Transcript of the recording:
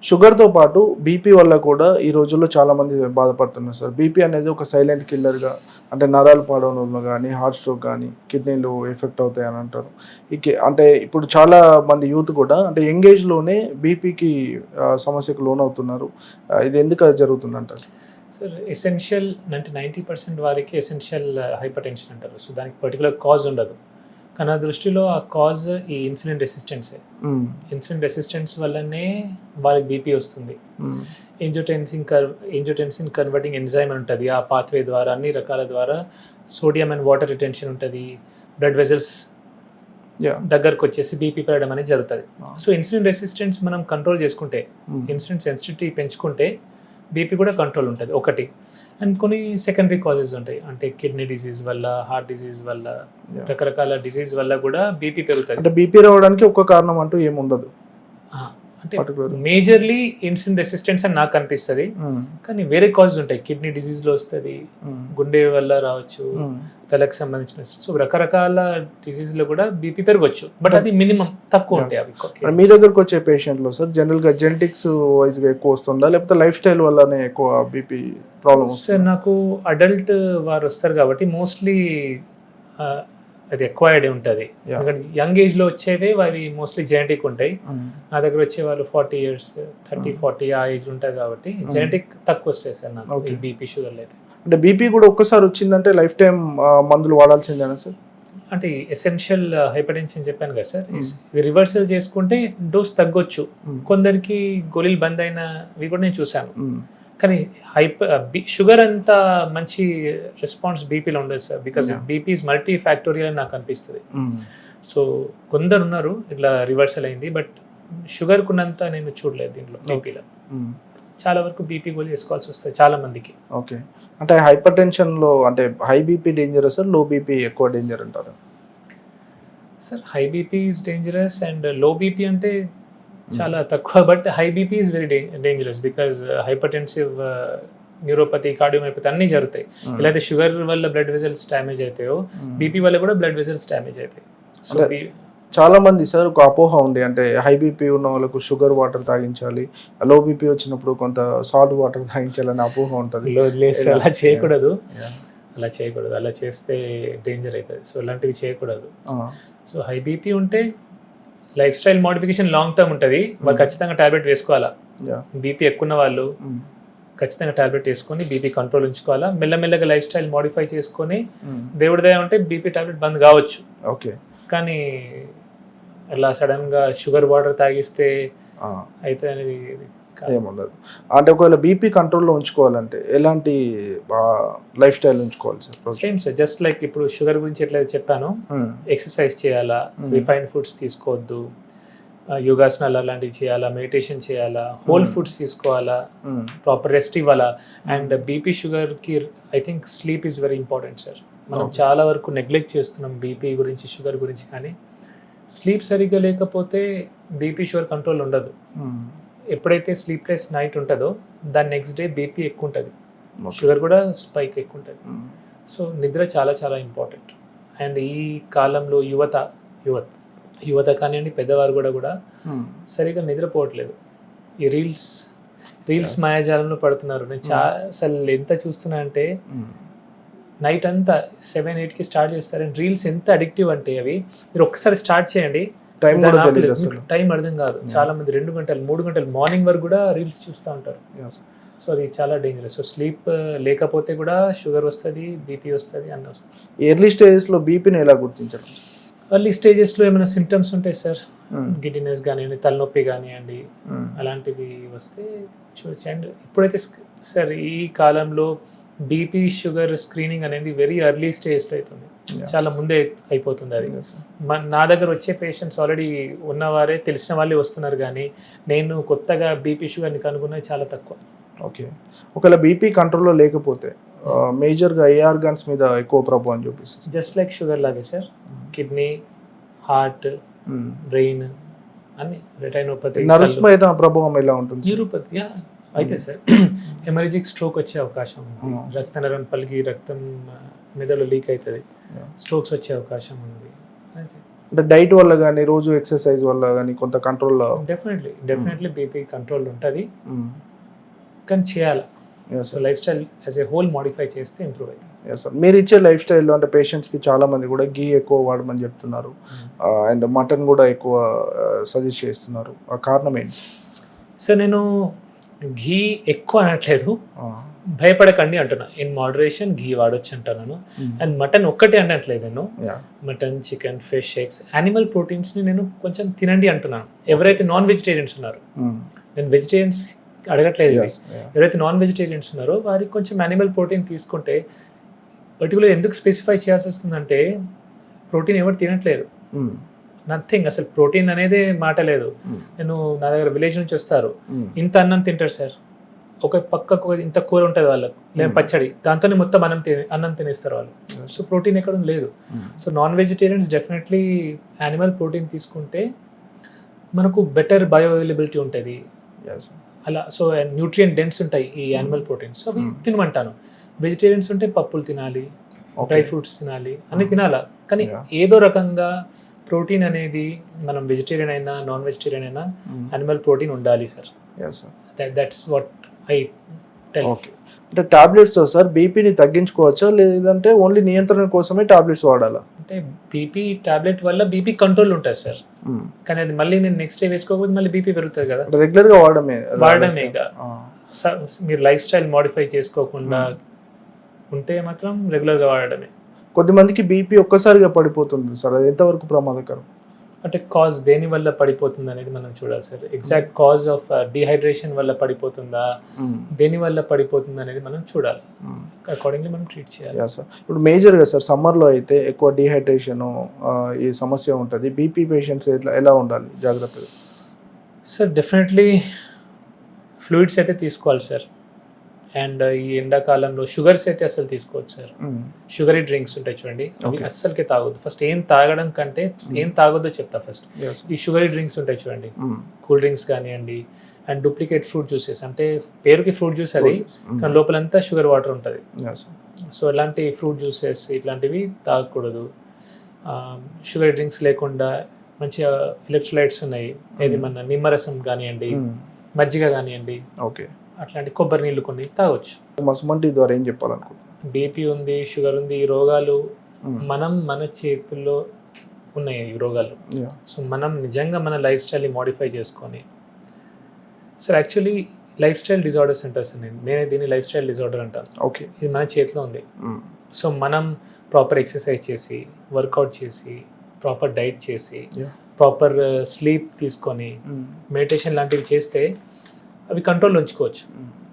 షుగర్‌తో పాటు బీపీ వల్ల కూడా ఈ రోజుల్లో చాలామంది బాధపడుతున్నారు సార్. బీపీ అనేది ఒక సైలెంట్ కిల్లర్‌గా అంటే నరాలు పాడవడం వల్ల గానీ, హార్ట్ స్ట్రోక్ గానీ, కిడ్నీలు ఎఫెక్ట్ అవుతాయని అంటారు. అంటే ఇప్పుడు చాలా మంది యూత్ కూడా అంటే యంగ్ ఏజ్‌లోనే బీపీకి సమస్యకు లోనవుతున్నారు. ఇది ఎందుకు అది జరుగుతుందంటారు? సార్ ఎసెన్షియల్ అంటే 90% వారికి ఎసెన్షియల్ హైపర్ టెన్షన్ అంటారు. సో దానికి పర్టికులర్ కాజ్ ఉండదు. కానీ నా దృష్టిలో ఆ కాజ్ ఈ ఇన్సులిన్ రెసిస్టెన్సే. ఇన్సులిన్ రెసిస్టెన్స్ వల్లనే వాళ్ళకి బీపీ వస్తుంది. ఏంజియోటెన్సిన్ కన్వర్టింగ్ ఎంజైమ్ ఉంటుంది. ఆ పాత్వే ద్వారా అన్ని రకాల ద్వారా సోడియం అండ్ వాటర్ రిటెన్షన్ ఉంటుంది. బ్లడ్ వెజల్స్ దగ్గరకు వచ్చేసి బీపీ పెరగడం అనేది జరుగుతుంది. సో ఇన్సులిన్ రెసిస్టెన్స్ మనం కంట్రోల్ చేసుకుంటే, ఇన్సులిన్ సెన్సిటివిటీ పెంచుకుంటే బీపీ కూడా కంట్రోల్ ఉంటుంది ఒకటి. అండ్ కొన్ని సెకండరీ కాజెస్ ఉంటాయి. అంటే కిడ్నీ డిసీజ్ వల్ల, హార్ట్ డిసీజ్ వల్ల, రకరకాల డిసీజ్ వల్ల కూడా బీపీ పెరుగుతుంది. అంటే బీపీ రావడానికి ఒక్క కారణం అంటూ ఏముండదు. అంటే మేజర్లీ ఇన్సులిన్ రెసిస్టెన్స్ అని నాకు అనిపిస్తుంది. కానీ వేరే కాజెస్ ఉంటాయి. కిడ్నీ డిసీజ్లో వస్తుంది, గుండె వల్ల రావచ్చు, తలకు సంబంధించిన. సో రకరకాల డిసీజ్లో కూడా బీపీ పెరగవచ్చు. బట్ అది మినిమం తక్కువ ఉంటాయి అవి. మీ దగ్గరకు వచ్చే పేషెంట్లో సార్ జనరల్గా జెనెటిక్స్ వైజ్గా ఎక్కువ వస్తుందా, లేకపోతే లైఫ్ స్టైల్ వల్లనే ఎక్కువ బీపీ ప్రాబ్లమ్స్? సార్ నాకు అడల్ట్ వారు వస్తారు కాబట్టి మోస్ట్లీ అది ఎక్వైర్డ్ ఉంటుంది. ఎందుకంటే యంగ్ ఏజ్లో వచ్చేవే అవి మోస్ట్లీ జెనెటిక్ ఉంటాయి. నా దగ్గర వచ్చే వాళ్ళు 40 years 30-40 ఆ ఏజ్ ఉంటాయి కాబట్టి జెనెటిక్ తక్కువ వస్తాయి సార్ నాకు ఈ బీపీ షుగర్లు అయితే. అంటే బీపీ కూడా ఒక్కసారి వచ్చిందంటే లైఫ్ టైం మందులు వాడాల్సిందేనా సార్? అంటే ఎసెన్షియల్ హైపర్ టెన్షన్ చెప్పాను కదా సార్, ఇది రివర్సల్ చేసుకుంటే డోస్ తగ్గొచ్చు. కొందరికి గోళీలు బంద్ అయినవి కూడా నేను చూశాను. కానీ షుగర్ అంతా మంచి రెస్పాన్స్ బీపీలో ఉండదు sir. Because BP is multi factorial అని నాకు అనిపిస్తుంది. సో కొందరు ఉన్నారు ఇట్లా రివర్సల్ అయింది, బట్ షుగర్కు ఉన్నంత నేను చూడలేదు దీంట్లో బీపీలో. చాలా వరకు బీపీ గోళీ వేసుకోవాల్సి వస్తుంది చాలా మందికి. ఓకే, అంటే హైపర్ టెన్షన్లో అంటే high BP dangerous sir, low BP ఎక్కువ డేంజర్ అంటారు? Sir high BP is dangerous and low BP అంటే చాలా తక్కువ. But high BP is very dangerous because hypertensive, neuropathy, cardiomyopathy అన్నీ జరుగుతాయి. ఇలా అయితే షుగర్ వల్ల బ్లడ్ వెజల్స్ డ్యామేజ్ అవుతాయో బీపీ వల్ల కూడా బ్లడ్ వెజల్స్ డ్యామేజ్ అవుతాయి. సో చాలా మంది సార్ ఒక అపోహ ఉంది, అంటే హై బీపీ ఉన్న వాళ్ళకు షుగర్ వాటర్ తాగించాలి, లో బీపీ వచ్చినప్పుడు కొంత సాల్ట్ వాటర్ తాగించాలని అపోహ ఉంటుంది. అలా చేయకూడదు, అలా చేయకూడదు. అలా చేస్తే డేంజర్ అవుతుంది. సో ఇలాంటివి చేయకూడదు. సో హై బీపీ ఉంటే life style modification long term ఉంటుంది. వాళ్ళు ఖచ్చితంగా టాబ్లెట్ వేసుకోవాలా. బీపీ ఎక్కువ ఉన్న వాళ్ళు ఖచ్చితంగా టాబ్లెట్ వేసుకొని బీపీ కంట్రోల్ ఉంచుకోవాలా. మెల్లమెల్లగా లైఫ్ స్టైల్ మోడిఫై చేసుకొని దేవుడి దయ ఉంటే బీపీ టాబ్లెట్ బంద్ కావచ్చు. ఓకే, కానీ అలా సడన్గా షుగర్ వాటర్ తాగిస్తే అయితే అనేది ఏముండదు. అంటే ఒకవేళ బీపీ కంట్రోల్లో ఉంచుకోవాలంటే ఎలాంటి లైఫ్ స్టైల్ ఉంచుకోవాలి sir? Same sir, just like ఇప్పుడు షుగర్ గురించి ఎట్లయితే చెప్పాను, ఎక్సర్సైజ్ చేయాలా, రిఫైన్డ్ ఫుడ్స్ తీసుకోవద్దు, యోగాసనాలు అలాంటివి చేయాలా, మెడిటేషన్ చేయాలా, హోల్ ఫుడ్స్ తీసుకోవాలా, ప్రాపర్ రెస్ట్ ఇవ్వాలా. అండ్ బీపీ షుగర్కి I think sleep is very important sir. మనం చాలా వరకు నెగ్లెక్ట్ చేస్తున్నాం బీపీ గురించి, షుగర్ గురించి. కానీ స్లీప్ సరిగ్గా లేకపోతే బీపీ షుగర్ కంట్రోల్ ఉండదు. ఎప్పుడైతే స్లీప్లెస్ నైట్ ఉంటుందో దాని నెక్స్ట్ డే బీపీ ఎక్కువ ఉంటుంది, షుగర్ కూడా స్పైక్ ఎక్కువ ఉంటుంది. సో నిద్ర చాలా చాలా ఇంపార్టెంట్. అండ్ ఈ కాలంలో యువత కానివ్వండి, పెద్దవారు కూడా సరిగా నిద్రపోవట్లేదు. ఈ రీల్స్ మాయాజాలంలో పడుతున్నారు. నేను అసలు ఎంత చూస్తున్నా అంటే నైట్ అంతా 7-8కి స్టార్ట్ చేస్తారు. అండ్ రీల్స్ ఎంత అడిక్టివ్ అంటే అవి మీరు ఒక్కసారి స్టార్ట్ చేయండి, టైం అర్థం కాదు. చాలా మంది 2 గంటలు 3 గంటలు మార్నింగ్ వరకు కూడా రీల్స్ చూస్తూ ఉంటారు. సో అది చాలా డేంజరస్. సో స్లీప్ లేకపోతే కూడా షుగర్ వస్తుంది, బీపీ వస్తుంది, అన్నీ వస్తుంది. ఎర్లీ స్టేజెస్లో బీపీని ఎలా గుర్తించడం? ఎర్లీ స్టేజెస్లో ఏమైనా సిమ్టమ్స్ ఉంటాయి సార్, గిడ్డినెస్ కానివ్వండి, తలనొప్పి కానివ్వండి, అలాంటివి వస్తే చూడొచ్చు. అండ్ ఇప్పుడైతే సార్ ఈ కాలంలో బీపీ షుగర్ స్క్రీనింగ్ అనేది వెరీ ఎర్లీ స్టేజ్లో అవుతుంది, చాలా ముందే అయిపోతుంది. అది నా దగ్గర వచ్చే పేషెంట్స్ ఆల్రెడీ ఉన్నవారే, తెలిసిన వాళ్ళే వస్తున్నారు. కానీ నేను కొత్తగా బీపీ షుగర్ని కనుగొన్నది చాలా తక్కువ. ఓకే, ఒకవేళ బీపీ కంట్రోల్లో లేకపోతే మేజర్గా ఏ ఆర్గాన్స్ మీద ఎక్కువ ప్రభావం చూపిస్తుంది? జస్ట్ లైక్ షుగర్ లాగే సార్, కిడ్నీ, హార్ట్, బ్రెయిన్ అన్ని, రెటైనోపతి, నర్వ్స్ మీద ప్రభావం ఎలా ఉంటుంది? న్యూరోపతి అయితే సార్ హెమరేజిక్ స్ట్రోక్ వచ్చే అవకాశం ఉంది. రక్తనరం పలికి రక్తం మెదడు లీక్ అవుతుంది, స్ట్రోక్స్ వచ్చే అవకాశం ఉంది. అంటే డైట్ వల్ల కానీ రోజు ఎక్సర్సైజ్ వల్ల కానీ కొంత కంట్రోల్లో డెఫినెట్లీ బీపీ కంట్రోల్ ఉంటుంది, కానీ చేయాలి. So life style as a whole modify చేస్తే ఇంప్రూవ్ అవుతుంది. సార్ మీరు ఇచ్చే లైఫ్ స్టైల్లో అంటే పేషెంట్స్కి చాలా మంది కూడా గీ ఎక్కువ వాడమని చెప్తున్నారు, అండ్ మటన్ కూడా ఎక్కువ సజెస్ట్ చేస్తున్నారు. ఆ కారణం ఏంటి? సార్ నేను ఘీ ఎక్కువ అనట్లేదు, భయపడకండి అంటున్నా. ఇన్ మోడరేషన్ ఘీ వాడొచ్చు అంటున్నాను. అండ్ మటన్ ఒక్కటే అనట్లేదు నేను. Mutton, chicken, fish, eggs, animal ప్రోటీన్స్ని నేను కొంచెం తినండి అంటున్నాను. ఎవరైతే నాన్ వెజిటేరియన్స్ ఉన్నారో, నేను వెజిటేరియన్స్ అడగట్లేదు, ఎవరైతే నాన్ వెజిటేరియన్స్ ఉన్నారో వారికి కొంచెం యానిమల్ ప్రోటీన్ తీసుకుంటే, పర్టికులర్ ఎందుకు స్పెసిఫై చేయాల్సి వస్తుందంటే ప్రోటీన్ ఎవరు తినట్లేదు, నథింగ్, అసలు ప్రోటీన్ అనేది మాట లేదు. నేను నా దగ్గర విలేజ్ నుంచి వస్తారు, ఇంత అన్నం తింటారు సార్, ఒక పక్కకు ఇంత కూర ఉంటుంది వాళ్ళకు, లేదా పచ్చడి, దాంతోనే మొత్తం అన్నం తినేస్తారు వాళ్ళు. సో ప్రోటీన్ ఎక్కడ లేదు. So non vegetarians definitely animal protein తీసుకుంటే మనకు బెటర్ బయో అవైలబిలిటీ ఉంటుంది అలా. సో న్యూట్రియంట్ డెన్స్ ఉంటాయి ఈ యానిమల్ ప్రోటీన్స్, సో అవి తినమంటాను. వెజిటేరియన్స్ ఉంటే పప్పులు తినాలి, డ్రై ఫ్రూట్స్ తినాలి, అన్ని తినాలా. కానీ ఏదో రకంగా ప్రోటీన్ అనేది మనం వెజిటేరియన్ అయినా నాన్ వెజిటేరియన్ అయినా యానిమల్ ప్రోటీన్ ఉండాలి sir. That's what I tell. Okay, అంటే టాబ్లెట్స్ సార్ బీపీని తగ్గించుకోవచ్చా, లేదంటే ఓన్లీ నియంత్రణ కోసమే టాబ్లెట్స్ వాడాలా? అంటే బీపీ టాబ్లెట్ వల్ల బీపీ కంట్రోల్ ఉంటుంది సార్, కానీ అది మళ్ళీ మీరు నెక్స్ట్ డే వేసుకోకపోతే మళ్ళీ బీపీ పెరుగుతుంది కదా. రెగ్యులర్గా వాడమే మీరు లైఫ్ స్టైల్ మోడిఫై చేసుకోకుండా ఉంటే మాత్రం రెగ్యులర్గా వాడడమే. కొద్దిమందికి బీపీ ఒక్కసారిగా పడిపోతుంది సార్, అది ఎంతవరకు ప్రమాదకరం? అంటే కాజ్ దేని వల్ల పడిపోతుంది అనేది మనం చూడాలి sir. Exact cause of dehydration వల్ల పడిపోతుందా, దేని వల్ల పడిపోతుంది అనేది మనం చూడాలి, అకార్డింగ్లీ మనం ట్రీట్ చేయాలి. సార్ ఇప్పుడు మేజర్గా సార్ సమ్మర్లో అయితే ఎక్కువ డిహైడ్రేషన్ ఈ సమస్య ఉంటుంది, బీపీ పేషెంట్స్ ఎలా ఉండాలి జాగ్రత్తగా? సార్ డెఫినెట్లీ ఫ్లూయిడ్స్ అయితే తీసుకోవాలి సార్. అండ్ ఈ ఎండాకాలంలో షుగర్స్ అయితే అసలు తీసుకోవచ్చు సార్. షుగరీ డ్రింక్స్ ఉంటాయి చూడండి, అవి అస్సలకే తాగొద్దు. ఫస్ట్ ఏం తాగడం కంటే ఏం తాగొద్దో చెప్తా ఫస్ట్. ఈ షుగరీ డ్రింక్స్ ఉంటాయి చూడండి, కూల్ డ్రింక్స్ కానివ్వండి, అండ్ డూప్లికేట్ ఫ్రూట్ జ్యూసెస్, అంటే పేరుకి ఫ్రూట్ జ్యూస్ అది, కానీ లోపలంతా షుగర్ వాటర్ ఉంటుంది. సో ఇలాంటి ఫ్రూట్ జ్యూసెస్ ఇట్లాంటివి తాగకూడదు. షుగర్ డ్రింక్స్ లేకుండా మంచిగా ఎలక్ట్రోలైట్స్ ఉన్నాయి, ఏది మన నిమ్మరసం కానివ్వండి, మజ్జిగ కానివ్వండి, ఓకే, అట్లాంటి కొబ్బరి నీళ్ళు కొన్ని తాగొచ్చు. మస్మంటి ద్వారా ఏం చెప్పాలనుకుంటున్నాను? బీపీ ఉంది, షుగర్ ఉంది, ఈ రోగాలు మన చేతుల్లో ఉన్నాయి ఈ రోగాలు. సో మనం నిజంగా మన లైఫ్ స్టైల్ని మోడిఫై చేసుకొని, sir actually life style disorders అంటారు సార్, నేనే దీన్ని లైఫ్ స్టైల్ డిజార్డర్ అంటాను. ఓకే, ఇది మన చేతిలో ఉంది. సో మనం ప్రాపర్ ఎక్సర్సైజ్ చేసి, వర్కౌట్ చేసి, ప్రాపర్ డైట్ చేసి, ప్రాపర్ స్లీప్ తీసుకొని, మెడిటేషన్ లాంటివి చేస్తే అవి కంట్రోల్లో ఉంచుకోవచ్చు.